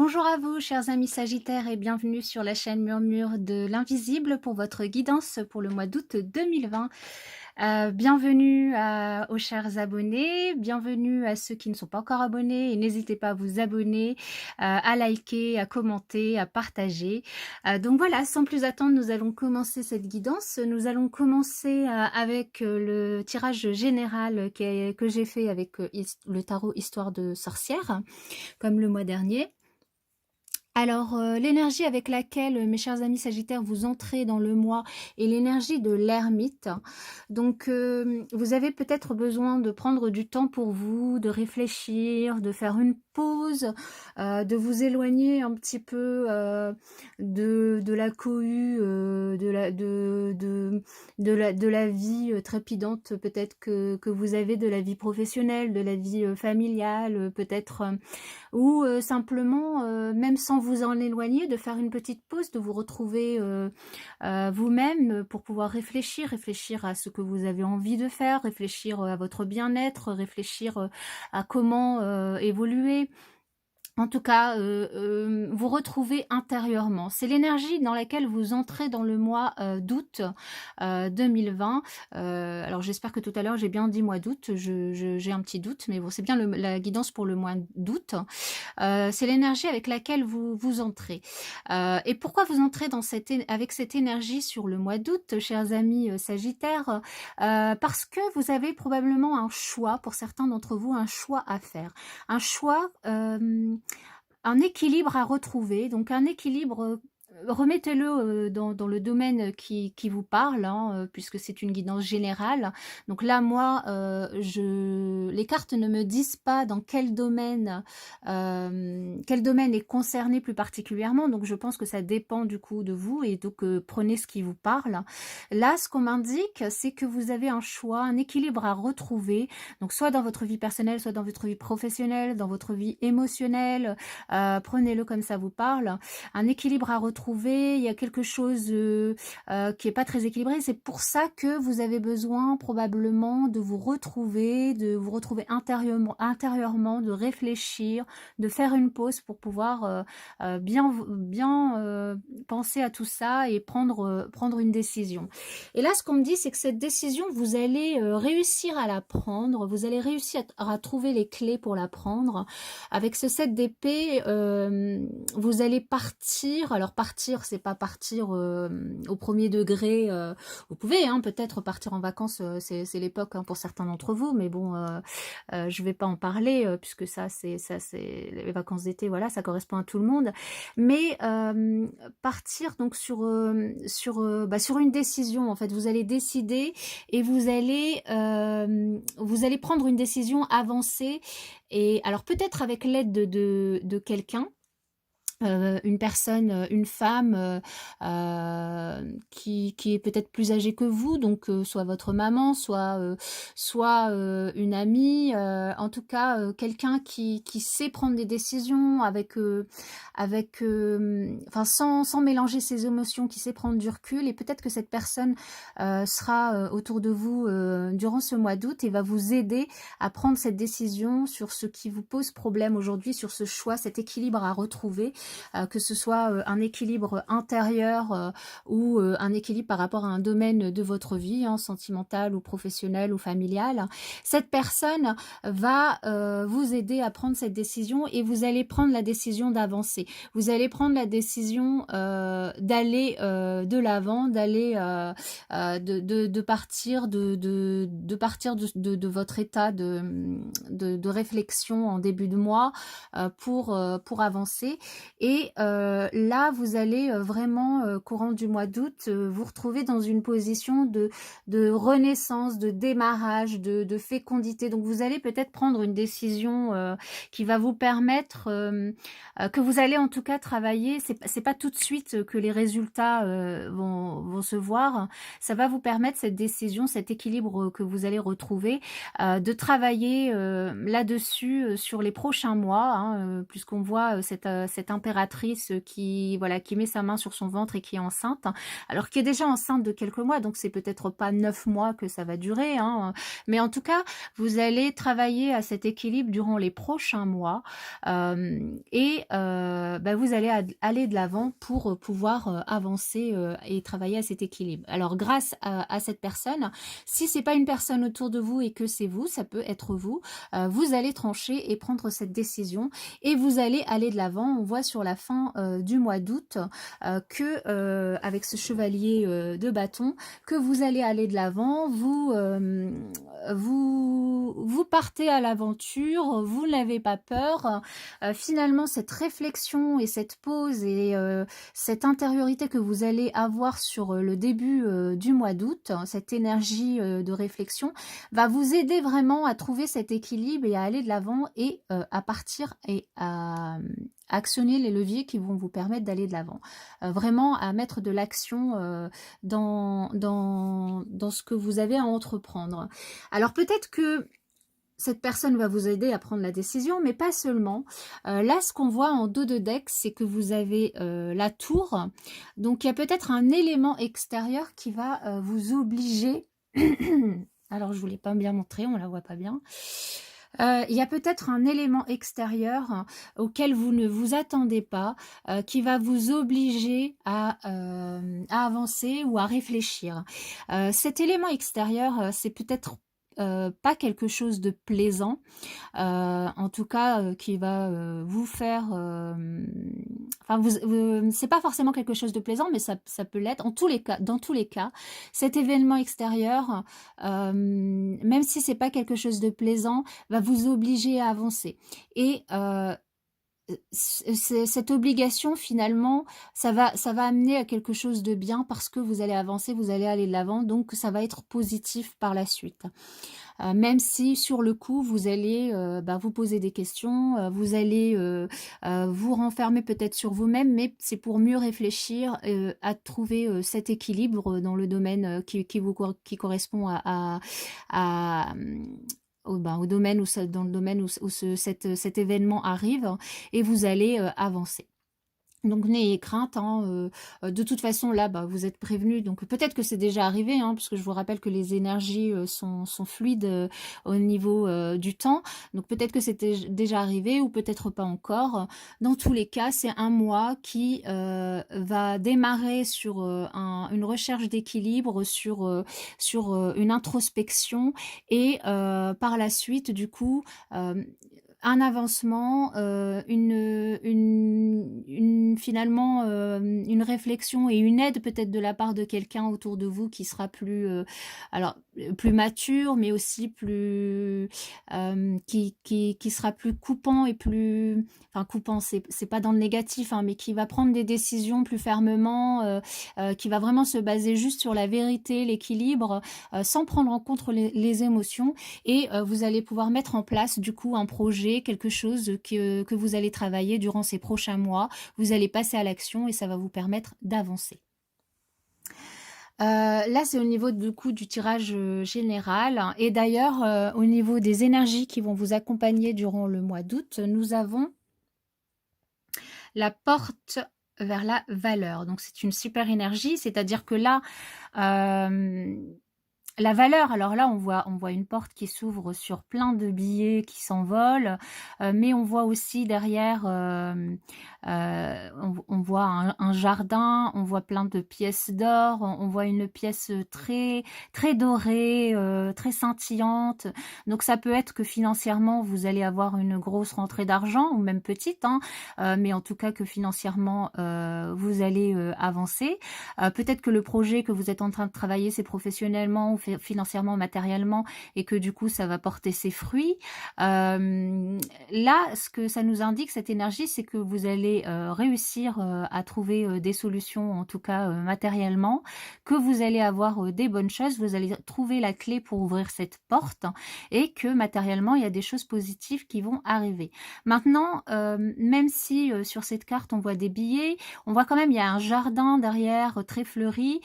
Bonjour à vous, chers amis Sagittaires, et bienvenue sur la chaîne Murmure de l'Invisible pour votre guidance pour le mois d'août 2020. Bienvenue aux chers abonnés, bienvenue à ceux qui ne sont pas encore abonnés, et n'hésitez pas à vous abonner, à liker, à commenter, à partager. Donc voilà, sans plus attendre, nous allons commencer cette guidance. Nous allons commencer avec le tirage général que j'ai fait avec le tarot Histoire de sorcière, comme le mois dernier. Alors, l'énergie avec laquelle, mes chers amis Sagittaires, vous entrez dans le mois est l'énergie de l'ermite. Donc, vous avez peut-être besoin de prendre du temps pour vous, de réfléchir, de faire une pause, de vous éloigner un petit peu de la cohue, de la vie trépidante peut-être que vous avez, de la vie professionnelle, de la vie familiale, peut-être... ou simplement, même sans vous en éloigner, de faire une petite pause, de vous retrouver vous-même pour pouvoir réfléchir à ce que vous avez envie de faire, réfléchir à votre bien-être, réfléchir à comment évoluer. En tout cas, vous retrouvez intérieurement. C'est l'énergie dans laquelle vous entrez dans le mois d'août 2020. Alors j'espère que tout à l'heure j'ai bien dit mois d'août, j'ai un petit doute, mais bon, c'est bien la guidance pour le mois d'août. C'est l'énergie avec laquelle vous entrez. Et pourquoi vous entrez avec cette énergie sur le mois d'août, chers amis Sagittaires? Parce que vous avez probablement un choix, pour certains d'entre vous, un choix à faire. Un choix... un équilibre à retrouver, donc un équilibre, remettez-le dans le domaine qui vous parle, hein, puisque c'est une guidance générale. Donc là, moi, les cartes ne me disent pas dans quel domaine est concerné plus particulièrement, donc je pense que ça dépend du coup de vous, et donc prenez ce qui vous parle. Là, ce qu'on m'indique, c'est que vous avez un choix, un équilibre à retrouver, donc soit dans votre vie personnelle, soit dans votre vie professionnelle, dans votre vie émotionnelle, prenez-le comme ça vous parle, un équilibre à retrouver. Il y a quelque chose qui est pas très équilibré, c'est pour ça que vous avez besoin probablement de vous retrouver intérieurement, de réfléchir, de faire une pause pour pouvoir bien penser à tout ça et prendre une décision. Et là, ce qu'on me dit, c'est que cette décision, vous allez réussir à la prendre, vous allez réussir à trouver les clés pour la prendre. Avec ce 7 d'épée, vous allez partir. Alors partir, c'est pas partir au premier degré. Vous pouvez peut-être partir en vacances, c'est l'époque pour certains d'entre vous, mais bon, je vais pas en parler puisque ça c'est les vacances d'été, voilà, ça correspond à tout le monde. Mais partir donc sur une décision. En fait, vous allez décider et vous allez prendre une décision avancée. Et alors peut-être avec l'aide de quelqu'un, une personne, une femme qui est peut-être plus âgée que vous, donc soit votre maman, soit une amie, en tout cas quelqu'un qui sait prendre des décisions enfin sans mélanger ses émotions, qui sait prendre du recul. Et peut-être que cette personne sera autour de vous durant ce mois d'août et va vous aider à prendre cette décision sur ce qui vous pose problème aujourd'hui, sur ce choix, cet équilibre à retrouver. Que ce soit un équilibre intérieur ou un équilibre par rapport à un domaine de votre vie, sentimental ou professionnel ou familial. Cette personne va vous aider à prendre cette décision et vous allez prendre la décision d'avancer. Vous allez prendre la décision d'aller de l'avant, d'aller de partir de votre état de réflexion en début de mois pour avancer. Et là, vous allez vraiment, courant du mois d'août, vous retrouver dans une position de renaissance, de démarrage, de fécondité. Donc, vous allez peut-être prendre une décision qui va vous permettre, que vous allez en tout cas travailler. C'est pas tout de suite que les résultats vont se voir. Ça va vous permettre, cette décision, cet équilibre que vous allez retrouver, de travailler là-dessus sur les prochains mois, puisqu'on voit cet impératif impératrice qui, voilà, qui met sa main sur son ventre et qui est enceinte, alors qui est déjà enceinte de quelques mois, donc c'est peut-être pas 9 mois que ça va durer, hein, mais en tout cas, vous allez travailler à cet équilibre durant les prochains mois et bah, vous allez aller de l'avant pour pouvoir avancer et travailler à cet équilibre. Alors grâce à cette personne, si c'est pas une personne autour de vous et que c'est vous, ça peut être vous, vous allez trancher et prendre cette décision et vous allez aller de l'avant. On voit sur la fin du mois d'août que avec ce chevalier de bâton, que vous allez aller de l'avant, vous partez à l'aventure, vous n'avez pas peur. Finalement, cette réflexion et cette pause et cette intériorité que vous allez avoir sur le début du mois d'août, cette énergie de réflexion, va vous aider vraiment à trouver cet équilibre et à aller de l'avant et à partir et à actionner les leviers qui vont vous permettre d'aller de l'avant. Vraiment à mettre de l'action dans ce que vous avez à entreprendre. Alors peut-être que cette personne va vous aider à prendre la décision, mais pas seulement. Là, ce qu'on voit en dos de deck, c'est que vous avez la tour. Donc, il y a peut-être un élément extérieur qui va vous obliger... Alors, je ne vous l'ai pas bien montré, on ne la voit pas bien. Il y a peut-être un élément extérieur auquel vous ne vous attendez pas, qui va vous obliger à avancer ou à réfléchir. Cet élément extérieur, c'est peut-être pas quelque chose de plaisant, en tout cas qui va vous faire... Enfin, c'est pas forcément quelque chose de plaisant, mais ça peut l'être. Dans tous les cas, cet événement extérieur, même si c'est pas quelque chose de plaisant, va vous obliger à avancer. Et cette obligation, finalement, ça va amener à quelque chose de bien parce que vous allez avancer, vous allez aller de l'avant, donc ça va être positif par la suite. Même si sur le coup, vous allez vous poser des questions, vous allez vous renfermer peut-être sur vous-même, mais c'est pour mieux réfléchir à trouver cet équilibre dans le domaine qui correspond au domaine dans le domaine où cet événement arrive, et vous allez avancer. Donc n'ayez crainte, hein, de toute façon là vous êtes prévenus, donc peut-être que c'est déjà arrivé, hein, parce que je vous rappelle que les énergies sont fluides au niveau du temps, donc peut-être que c'était déjà arrivé ou peut-être pas encore. Dans tous les cas, c'est un mois qui va démarrer sur une recherche d'équilibre, sur une introspection et par la suite du coup un avancement, finalement une réflexion et une aide peut-être de la part de quelqu'un autour de vous qui sera plus plus mature, mais aussi plus qui sera plus coupant et plus coupant, c'est pas dans le négatif, hein, mais qui va prendre des décisions plus fermement, qui va vraiment se baser juste sur la vérité, l'équilibre, sans prendre en compte les émotions, et vous allez pouvoir mettre en place du coup un projet, quelque chose que vous allez travailler durant ces prochains mois. Vous allez passer à l'action et ça va vous permettre d'avancer. Là, c'est au niveau du coup du tirage général, et d'ailleurs au niveau des énergies qui vont vous accompagner durant le mois d'août, nous avons la porte vers la valeur. Donc c'est une super énergie, c'est-à-dire que là la valeur, alors là, on voit une porte qui s'ouvre sur plein de billets qui s'envolent, mais on voit aussi derrière, on voit un jardin, on voit plein de pièces d'or, on voit une pièce très, très dorée, très scintillante. Donc ça peut être que financièrement, vous allez avoir une grosse rentrée d'argent, ou même petite, hein, mais en tout cas que financièrement, vous allez avancer. Peut-être que le projet que vous êtes en train de travailler, c'est professionnellement ou financièrement, matériellement, et que du coup ça va porter ses fruits. Là, ce que ça nous indique, cette énergie, c'est que vous allez réussir à trouver des solutions, en tout cas matériellement, que vous allez avoir des bonnes choses, vous allez trouver la clé pour ouvrir cette porte, et que matériellement il y a des choses positives qui vont arriver. Maintenant, même si sur cette carte on voit des billets, on voit quand même il y a un jardin derrière très fleuri.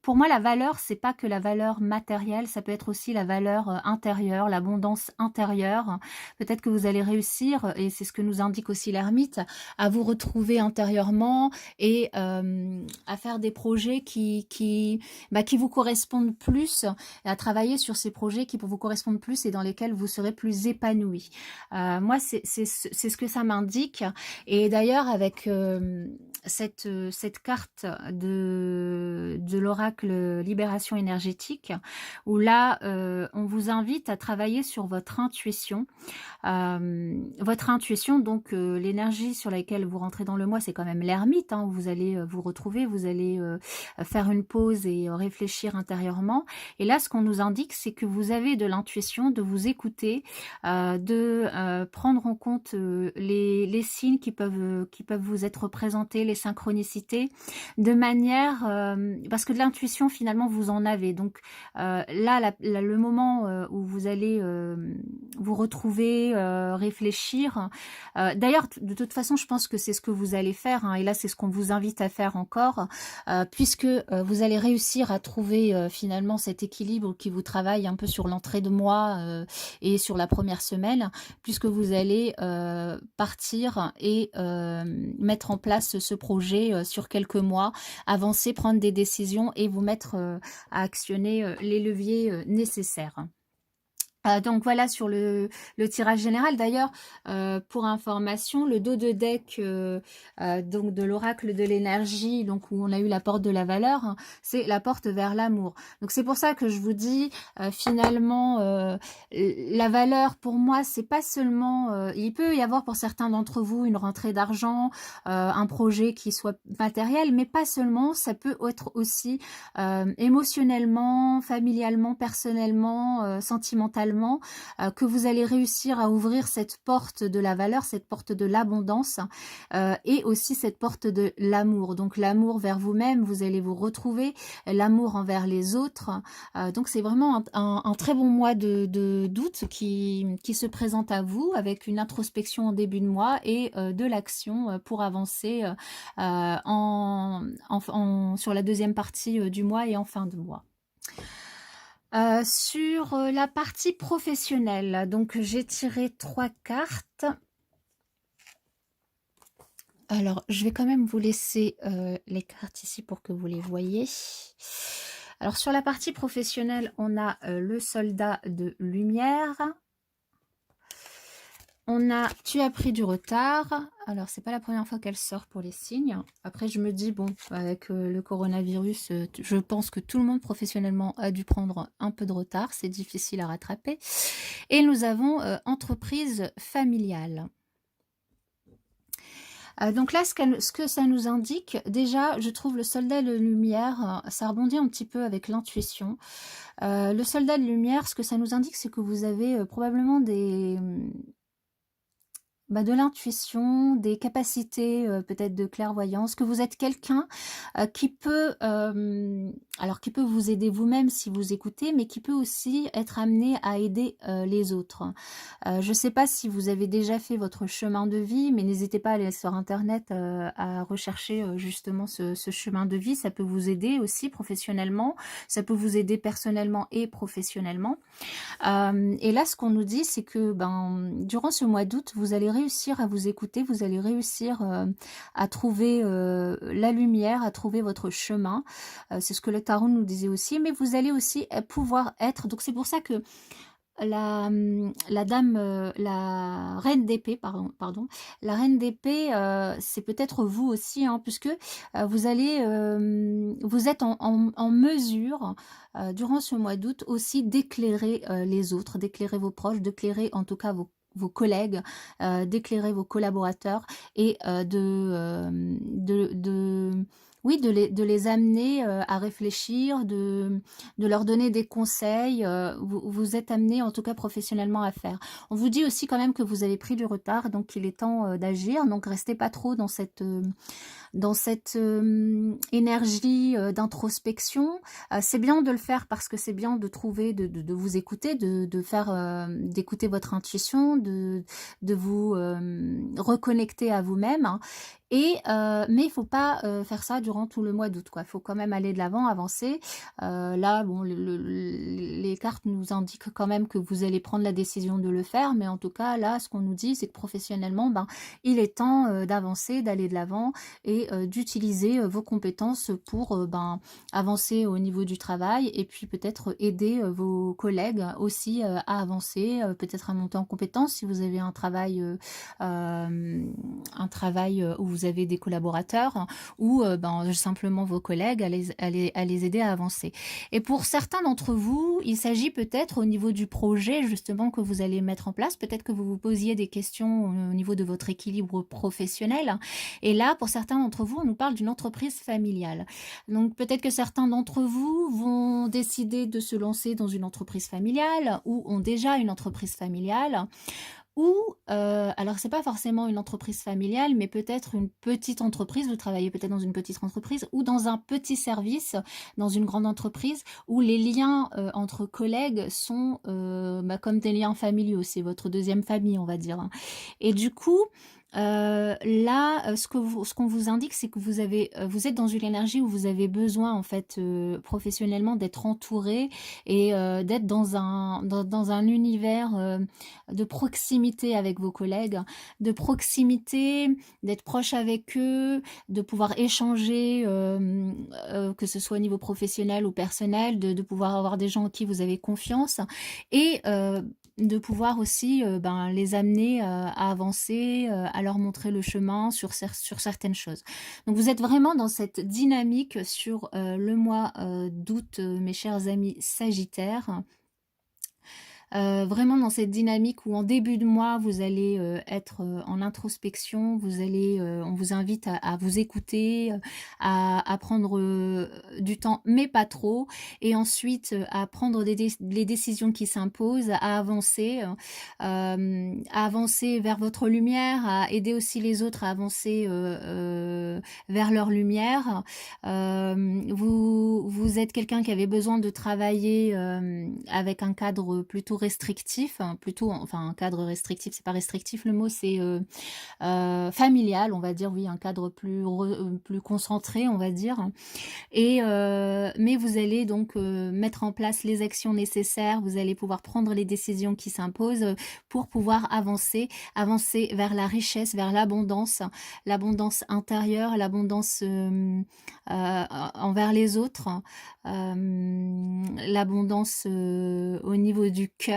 pour moi, la valeur, c'est pas que la valeur matérielle, ça peut être aussi la valeur intérieure, l'abondance intérieure. Peut-être que vous allez réussir, et c'est ce que nous indique aussi l'ermite, à vous retrouver intérieurement et à faire des projets qui vous correspondent plus, et à travailler sur ces projets qui vous correspondent plus et dans lesquels vous serez plus épanoui. Moi, c'est ce que ça m'indique. Et d'ailleurs, avec cette carte de l'oracle Libération énergétique, où là, on vous invite à travailler sur votre intuition. Votre intuition, donc l'énergie sur laquelle vous rentrez dans le mois, c'est quand même l'ermite, hein, où vous allez vous retrouver, vous allez faire une pause et réfléchir intérieurement. Et là, ce qu'on nous indique, c'est que vous avez de l'intuition, de vous écouter, de prendre en compte les signes qui peuvent vous être présentés, les synchronicités, de manière... parce que de l'intuition, finalement, vous en avez. Donc là, le moment où vous allez vous retrouver, réfléchir. D'ailleurs, de toute façon, je pense que c'est ce que vous allez faire, hein, et là, c'est ce qu'on vous invite à faire encore, puisque vous allez réussir à trouver finalement cet équilibre qui vous travaille un peu sur l'entrée de mois et sur la première semaine, puisque vous allez partir et mettre en place ce projet sur quelques mois, avancer, prendre des décisions et vous mettre à actionner les leviers nécessaires. Donc voilà sur le tirage général. D'ailleurs, pour information, le dos de deck donc de l'oracle de l'énergie, donc où on a eu la porte de la valeur, hein, c'est la porte vers l'amour. Donc c'est pour ça que je vous dis finalement la valeur pour moi, c'est pas seulement il peut y avoir pour certains d'entre vous une rentrée d'argent, un projet qui soit matériel, mais pas seulement. Ça peut être aussi émotionnellement, familialement, personnellement, sentimentalement, que vous allez réussir à ouvrir cette porte de la valeur, cette porte de l'abondance et aussi cette porte de l'amour. Donc l'amour vers vous-même, vous allez vous retrouver, l'amour envers les autres. Donc c'est vraiment un très bon mois d'août qui se présente à vous, avec une introspection en début de mois et de l'action pour avancer sur la deuxième partie du mois et en fin de mois. Sur la partie professionnelle, donc j'ai tiré 3 cartes. Alors, je vais quand même vous laisser les cartes ici pour que vous les voyez. Alors, sur la partie professionnelle, on a le soldat de lumière. On a « Tu as pris du retard ». Alors, c'est pas la première fois qu'elle sort pour les signes. Après, je me dis, bon, avec le coronavirus, je pense que tout le monde professionnellement a dû prendre un peu de retard. C'est difficile à rattraper. Et nous avons entreprise familiale. Donc là, ce que ça nous indique, déjà, je trouve le soldat de lumière, ça rebondit un petit peu avec l'intuition. Le soldat de lumière, ce que ça nous indique, c'est que vous avez probablement de l'intuition, des capacités peut-être de clairvoyance, que vous êtes quelqu'un qui peut vous aider vous-même si vous écoutez, mais qui peut aussi être amené à aider les autres. Je ne sais pas si vous avez déjà fait votre chemin de vie, mais n'hésitez pas à aller sur internet à rechercher justement ce chemin de vie. Ça peut vous aider aussi professionnellement, ça peut vous aider personnellement et professionnellement. Et là, ce qu'on nous dit, c'est que durant ce mois d'août, vous allez réussir à vous écouter, vous allez réussir à trouver la lumière, à trouver votre chemin. C'est ce que le tarot nous disait aussi, mais vous allez aussi pouvoir être... Donc c'est pour ça que la reine d'épée, pardon, la reine d'épée, c'est peut-être vous aussi, hein, puisque vous êtes en mesure, durant ce mois d'août aussi, d'éclairer les autres, d'éclairer vos proches, d'éclairer en tout cas vos collègues, d'éclairer vos collaborateurs et oui, de les amener à réfléchir, de leur donner des conseils. Vous êtes amené, en tout cas professionnellement, à faire. On vous dit aussi quand même que vous avez pris du retard, donc il est temps d'agir. Donc restez pas trop dans cette énergie d'introspection. C'est bien de le faire parce que c'est bien de trouver, de vous écouter, d'écouter votre intuition, de vous reconnecter à vous-même, hein. Mais il faut pas faire ça durant tout le mois d'août, quoi. Il faut quand même aller de l'avant, avancer. Là, bon, les cartes nous indiquent quand même que vous allez prendre la décision de le faire, mais en tout cas, là, ce qu'on nous dit, c'est que professionnellement, ben, il est temps d'avancer, d'aller de l'avant et d'utiliser vos compétences pour ben, avancer au niveau du travail et puis peut-être aider vos collègues aussi à avancer, peut-être à monter en compétences si vous avez un travail où vous avez des collaborateurs ou ben, simplement vos collègues à les aider à avancer. Et pour certains d'entre vous, il s'agit peut-être au niveau du projet justement que vous allez mettre en place, peut-être que vous vous posiez des questions au niveau de votre équilibre professionnel. Et là, pour certains d'entre vous, on nous parle d'une entreprise familiale. Donc peut-être que certains d'entre vous vont décider de se lancer dans une entreprise familiale ou ont déjà une entreprise familiale. Ou, alors c'est pas forcément une entreprise familiale, mais peut-être une petite entreprise, vous travaillez peut-être dans une petite entreprise ou dans un petit service, dans une grande entreprise où les liens entre collègues sont bah, comme des liens familiaux, c'est votre deuxième famille, on va dire, hein. Et du coup, là, ce qu'on vous indique, c'est que vous êtes dans une énergie où vous avez besoin, en fait, professionnellement, d'être entouré et d'être dans un univers de proximité avec vos collègues, de proximité, d'être proche avec eux, de pouvoir échanger, que ce soit au niveau professionnel ou personnel, de pouvoir avoir des gens en qui vous avez confiance et de pouvoir aussi ben, les amener à avancer, à leur montrer le chemin sur certaines choses. Donc vous êtes vraiment dans cette dynamique sur le mois d'août, mes chers amis Sagittaires. Vraiment dans cette dynamique où en début de mois, vous allez être en introspection, on vous invite à vous écouter, à prendre du temps, mais pas trop, et ensuite à prendre les décisions qui s'imposent, à avancer vers votre lumière, à aider aussi les autres à avancer vers leur lumière. Vous êtes quelqu'un qui avait besoin de travailler avec un cadre plutôt restrictif, hein, plutôt, enfin un cadre restrictif, c'est pas restrictif le mot, c'est familial, on va dire, oui, un cadre plus concentré, on va dire. Et mais vous allez donc mettre en place les actions nécessaires, vous allez pouvoir prendre les décisions qui s'imposent pour pouvoir avancer vers la richesse, vers l'abondance intérieure, l'abondance envers les autres, l'abondance au niveau du cœur.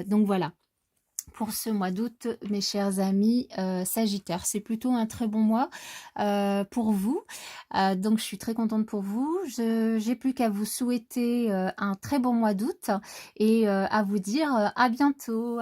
Donc voilà. Pour ce mois d'août, mes chers amis Sagittaires. C'est plutôt un très bon mois pour vous. Donc, je suis très contente pour vous. J'ai plus qu'à vous souhaiter un très bon mois d'août et à vous dire à bientôt.